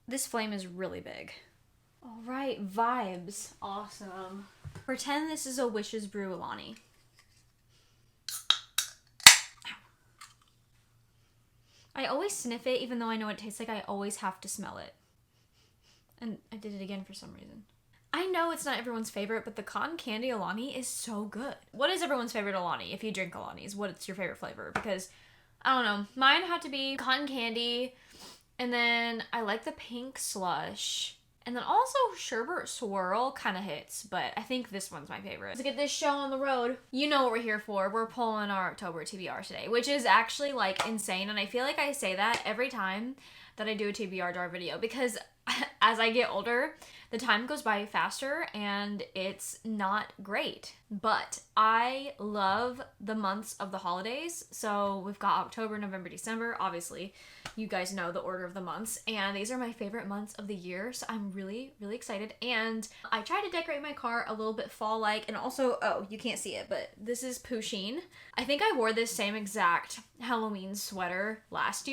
This flame is really big. All right, vibes. Awesome. Pretend this is a Wishes Brew Alani. I always sniff it, even though I know what it tastes like. I always have to smell it. And I did it again for some reason. I know it's not everyone's favorite, but the cotton candy Alani is so good. What is everyone's favorite Alani? If you drink Alanis, what's your favorite flavor? Because, I don't know, mine had to be cotton candy, and then I like the pink slush, and then also sherbet swirl kind of hits, but I think this one's my favorite. Let's get this show on the road. You know what we're here for. We're pulling our October TBR today, which is actually like insane, and I feel like I say that every time that I do a TBR jar video, because as I get older, the time goes by faster and it's not great. But I love the months of the holidays. So we've got October, November, December. Obviously, you guys know the order of the months. And these are my favorite months of the year. So I'm really, really excited. And I tried to decorate my car a little bit fall-like. And also, oh, you can't see it, but this is Pusheen. I think I wore this same exact Halloween sweater last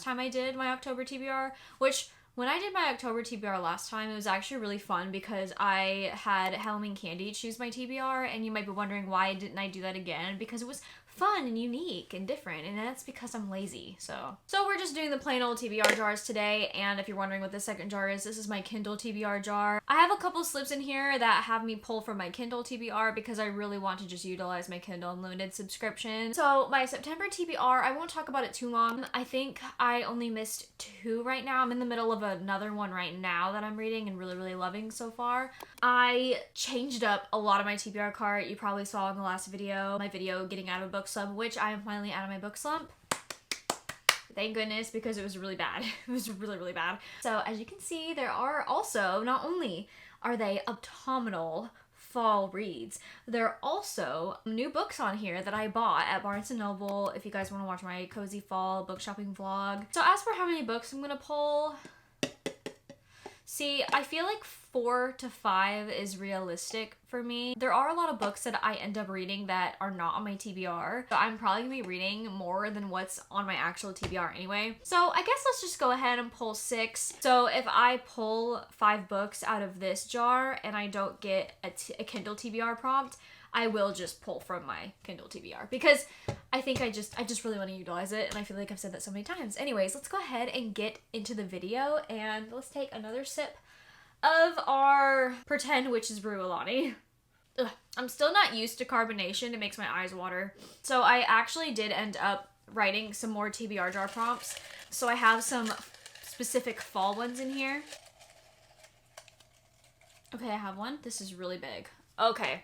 time I did my October TBR, which when I did my October TBR last time, it was actually really fun because I had Halloween candy choose my TBR, and you might be wondering why didn't I do that again? Because it was fun and unique and different, and that's because I'm lazy. So we're just doing the plain old TBR jars today, and if you're wondering what the second jar is, this is my Kindle TBR jar. I have a couple slips in here that have me pull from my Kindle TBR because I really want to just utilize my Kindle Unlimited subscription. So my September TBR, I won't talk about it too long. I think I only missed 2 right now. I'm in the middle of another one right now that I'm reading and really, really loving so far. I changed up a lot of my TBR cart. You probably saw in the last video, my video getting out of a book slump, which I am finally out of my book slump. Thank goodness, because it was really bad. It was really, really bad. So as you can see, there are also, not only are they autumnal fall reads, there are also new books on here that I bought at Barnes & Noble if you guys want to watch my cozy fall book shopping vlog. So as for how many books I'm gonna pull, see, I feel like 4 to 5 is realistic for me. There are a lot of books that I end up reading that are not on my TBR, so I'm probably gonna be reading more than what's on my actual TBR anyway. So I guess let's just go ahead and pull 6. So if I pull 5 books out of this jar and I don't get a Kindle TBR prompt, I will just pull from my Kindle TBR because I think I just really want to utilize it, and I feel like I've said that so many times. Anyways, let's go ahead and get into the video, and let's take another sip of our pretend Witch's Brew Alani. Ugh, I'm still not used to carbonation. It makes my eyes water. So I actually did end up writing some more TBR jar prompts. So I have some specific fall ones in here. Okay, I have one. This is really big. Okay.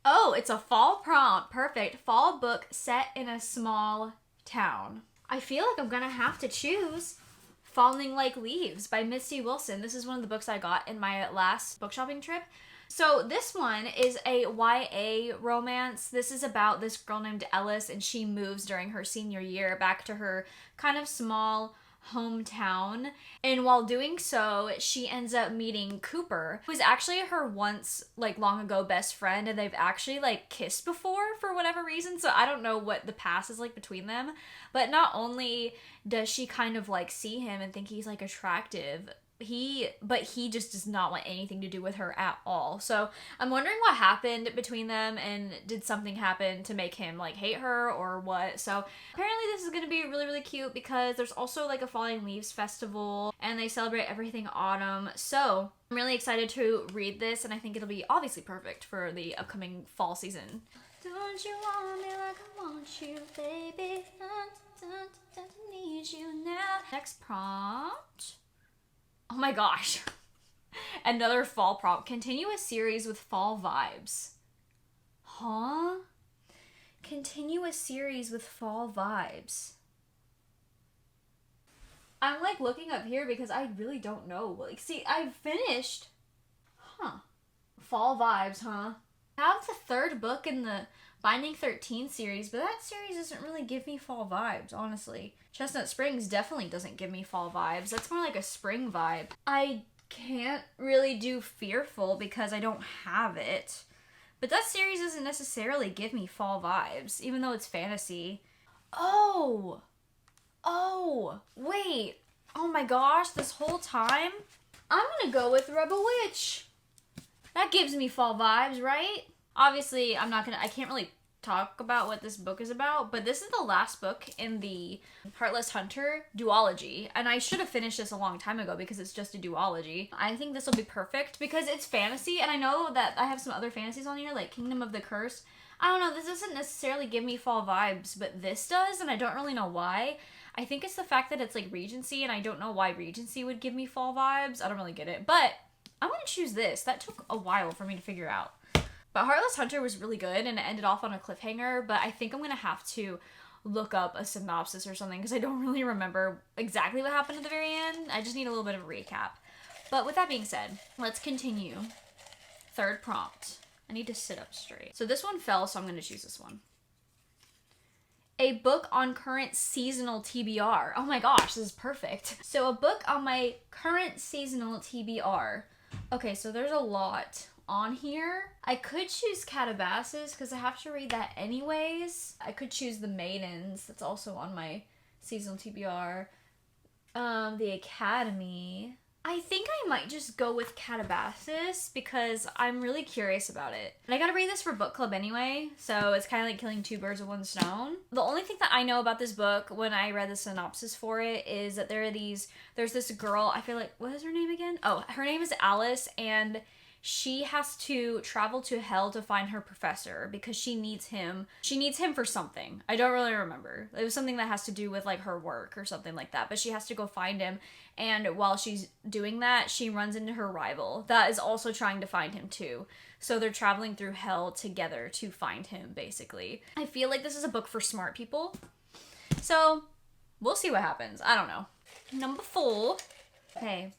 Oh, it's a fall prompt. Perfect. Fall book set in a small town. I feel like I'm gonna have to choose Falling Like Leaves by Misty Wilson. This is one of the books I got in my last book shopping trip. So this one is a YA romance. This is about this girl named Ellis, and she moves during her senior year back to her kind of small hometown, and while doing so she ends up meeting Cooper, who is actually her once like long ago best friend, and they've actually like kissed before for whatever reason. So I don't know what the past is like between them, but not only does she kind of like see him and think he's like attractive, but he just does not want anything to do with her at all. So I'm wondering what happened between them, and did something happen to make him like hate her or what? So apparently this is going to be really, really cute because there's also like a Falling Leaves festival and they celebrate everything autumn. So I'm really excited to read this, and I think it'll be obviously perfect for the upcoming fall season. Don't you want me like I want you, baby? Need you now. Next prompt. Oh my gosh. Another fall prompt. Continue a series with fall vibes. Huh? Continue a series with fall vibes. I'm like looking up here because I really don't know. Like, see, I've finished. Huh. Fall vibes, huh? I have the 3rd book in the Binding 13 series, but that series doesn't really give me fall vibes, honestly. Chestnut Springs definitely doesn't give me fall vibes. That's more like a spring vibe. I can't really do Fearful because I don't have it. But that series doesn't necessarily give me fall vibes, even though it's fantasy. Oh! Oh, wait. Oh my gosh, this whole time, I'm gonna go with Rebel Witch. That gives me fall vibes, right? Obviously, I can't really talk about what this book is about, but this is the last book in the Heartless Hunter duology, and I should have finished this a long time ago because it's just a duology. I think this will be perfect because it's fantasy, and I know that I have some other fantasies on here, like Kingdom of the Curse. I don't know, this doesn't necessarily give me fall vibes, but this does, and I don't really know why. I think it's the fact that it's like Regency, and I don't know why Regency would give me fall vibes. I don't really get it, but I'm gonna choose this. That took a while for me to figure out. But Heartless Hunter was really good, and it ended off on a cliffhanger, but I think I'm gonna have to look up a synopsis or something, because I don't really remember exactly what happened at the very end. I just need a little bit of a recap. But with that being said, let's continue. Third prompt. I need to sit up straight. So this one fell, so I'm gonna choose this one. A book on current seasonal TBR. Oh my gosh, this is perfect. So a book on my current seasonal TBR. Okay, so there's a lot on here. I could choose Catabasis because I have to read that anyways. I could choose The Maidens. That's also on my seasonal TBR. The Academy. I think I might just go with Catabasis because I'm really curious about it. And I gotta read this for book club anyway, so it's kind of like killing two birds with one stone. The only thing that I know about this book when I read the synopsis for it is that there's this girl, I feel like, what is her name again? Oh, her name is Alice, and she has to travel to hell to find her professor because she needs him. She needs him for something. I don't really remember. It was something that has to do with like her work or something like that, but she has to go find him. And while she's doing that, she runs into her rival that is also trying to find him too. So they're traveling through hell together to find him, basically. I feel like this is a book for smart people. So we'll see what happens. I don't know. Number 4. Okay.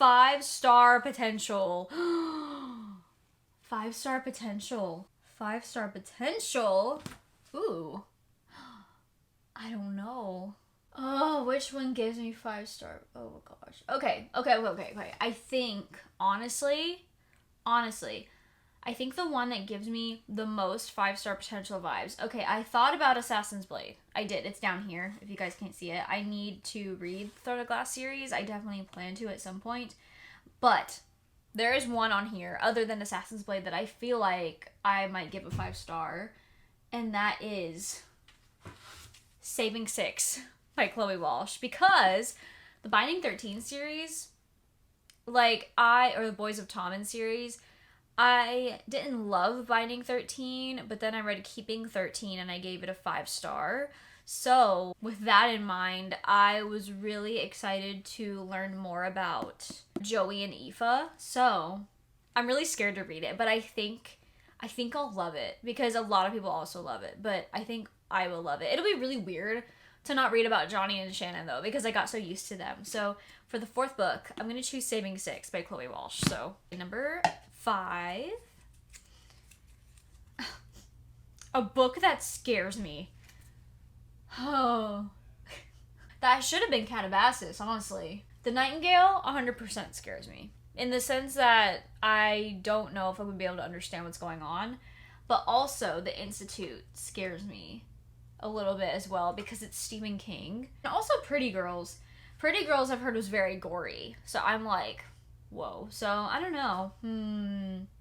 5-star potential. 5-star potential. 5-star potential? Ooh. I don't know. Oh, which one gives me 5-star? Oh gosh. Okay. I think, honestly, I think the one that gives me the most 5-star potential vibes. Okay, I thought about Assassin's Blade. I did. It's down here, if you guys can't see it. I need to read the Throne of Glass series. I definitely plan to at some point. But there is one on here, other than Assassin's Blade, that I feel like I might give a 5-star. And that is Saving 6 by Chloe Walsh, because the Binding 13 series, or the Boys of Tommen series, I didn't love Binding 13, but then I read Keeping 13 and I gave it a 5-star. So with that in mind, I was really excited to learn more about Joey and Aoife. So I'm really scared to read it, but I think I'll love it because a lot of people also love it, but I think I will love it. It'll be really weird to not read about Johnny and Shannon though, because I got so used to them. So for the 4th book, I'm going to choose Saving 6 by Chloe Walsh. So number 5. A book that scares me. Oh. That should have been Catabasis, honestly. The Nightingale 100% scares me. In the sense that I don't know if I would be able to understand what's going on. But also, The Institute scares me a little bit as well because it's Stephen King. And also Pretty Girls. Pretty Girls I've heard was very gory. So I'm like, whoa. So I don't know.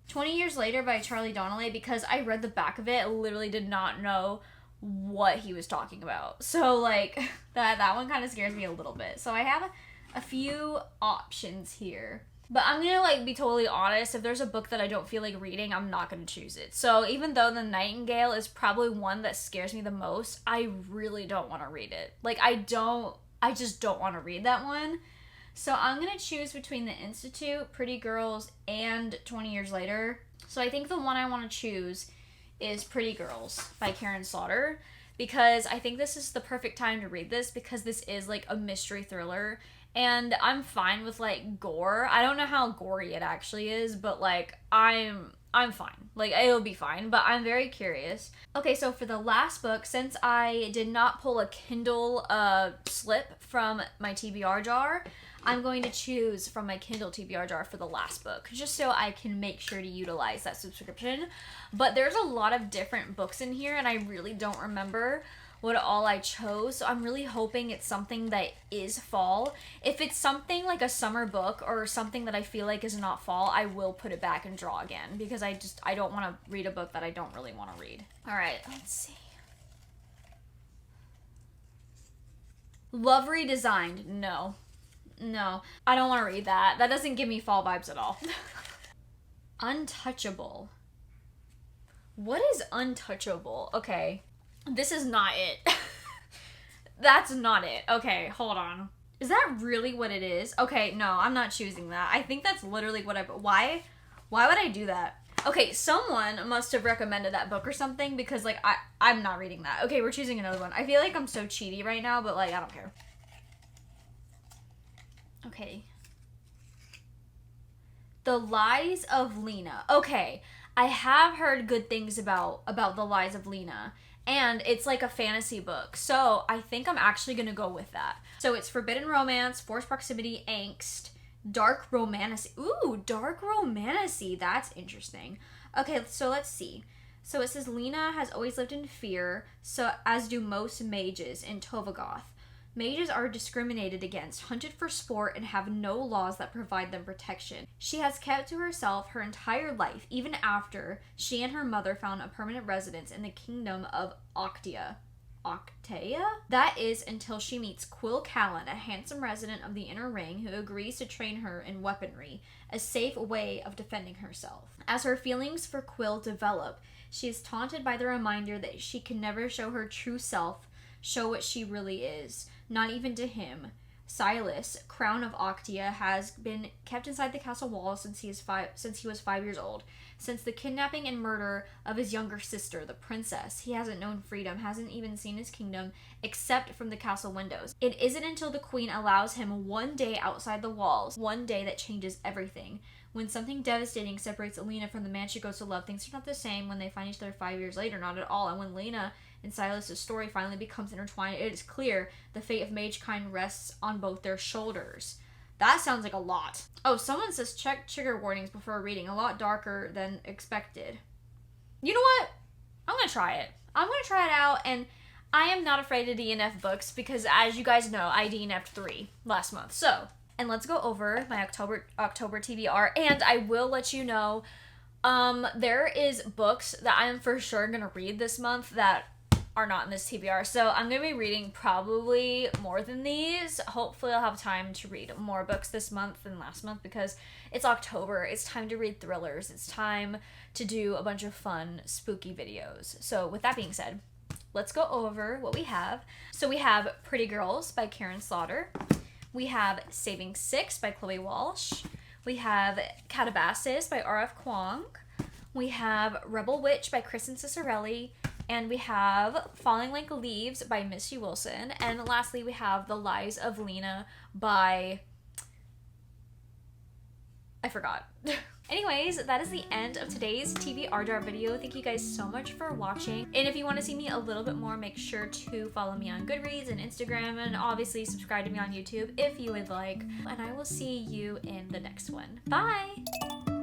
20 Years Later by Charlie Donnelly, because I read the back of it, literally did not know what he was talking about. So like that one kind of scares me a little bit. So I have a few options here. But I'm gonna be totally honest, if there's a book that I don't feel like reading, I'm not gonna choose it. So even though The Nightingale is probably one that scares me the most, I really don't want to read it. I just don't want to read that one. So I'm gonna choose between The Institute, Pretty Girls, and 20 Years Later. So I think the one I want to choose is Pretty Girls by Karen Slaughter, because I think this is the perfect time to read this because this is like a mystery thriller. And I'm fine with gore. I don't know how gory it actually is, but I'm fine. It'll be fine, but I'm very curious. Okay, so for the last book, since I did not pull a Kindle slip from my TBR jar, I'm going to choose from my Kindle TBR jar for the last book, just so I can make sure to utilize that subscription. But there's a lot of different books in here, and I really don't remember what all I chose. So I'm really hoping it's something that is fall. If it's something like a summer book or something that I feel like is not fall, I will put it back and draw again because I don't want to read a book that I don't really want to read. All right, let's see. Love redesigned. No, I don't want to read that. That doesn't give me fall vibes at all. Untouchable. What is untouchable? Okay, this is not it. That's not it. Okay, hold on. Is that really what it is? Okay, no, I'm not choosing that. I think that's literally what why would I do that? Okay, someone must have recommended that book or something because, like, I'm not reading that. Okay, we're choosing another one. I feel like I'm so cheaty right now, but, like, I don't care. Okay. The Lies of Lena. Okay, I have heard good things about The Lies of Lena, and it's like a fantasy book, so I think I'm actually gonna go with that. So it's forbidden romance, forced proximity, angst, dark romantasy. Ooh, dark romantasy. That's interesting. Okay, so let's see. So it says Lena has always lived in fear, so as do most mages in Tovagoth. Mages are discriminated against, hunted for sport, and have no laws that provide them protection. She has kept to herself her entire life, even after she and her mother found a permanent residence in the kingdom of Octia. Octea? That is until she meets Quill Callan, a handsome resident of the Inner Ring who agrees to train her in weaponry, a safe way of defending herself. As her feelings for Quill develop, she is taunted by the reminder that she can never show her true self, show what she really is, not even to him. Silas, Crown of Octia, has been kept inside the castle walls since he was 5 years old. Since the kidnapping and murder of his younger sister, the princess, he hasn't known freedom, hasn't even seen his kingdom, except from the castle windows. It isn't until the queen allows him one day outside the walls, one day that changes everything. When something devastating separates Alina from the man she goes to love, things are not the same when they find each other 5 years later, not at all. And when Lena and Silas' story finally becomes intertwined, it is clear the fate of Magekind rests on both their shoulders. That sounds like a lot. Oh, someone says check trigger warnings before reading. A lot darker than expected. You know what? I'm going to try it. I'm going to try it out, and I am not afraid to DNF books because, as you guys know, I DNF'd 3 last month. So, and let's go over my October TBR, and I will let you know, there is books that I am for sure going to read this month that are not in this TBR. So I'm going to be reading probably more than these. Hopefully I'll have time to read more books this month than last month because it's October. It's time to read thrillers. It's time to do a bunch of fun, spooky videos. So with that being said, let's go over what we have. So we have Pretty Girls by Karen Slaughter. We have Saving Six by Chloe Walsh. We have Catabasis by R.F. Kuang. We have Rebel Witch by Kristen Cicerelli. And we have Falling Like Leaves by Missy Wilson. And lastly, we have The Lies of Lena by... I forgot. Anyways, that is the end of today's TBR jar video. Thank you guys so much for watching. And if you want to see me a little bit more, make sure to follow me on Goodreads and Instagram. And obviously subscribe to me on YouTube if you would like. And I will see you in the next one. Bye!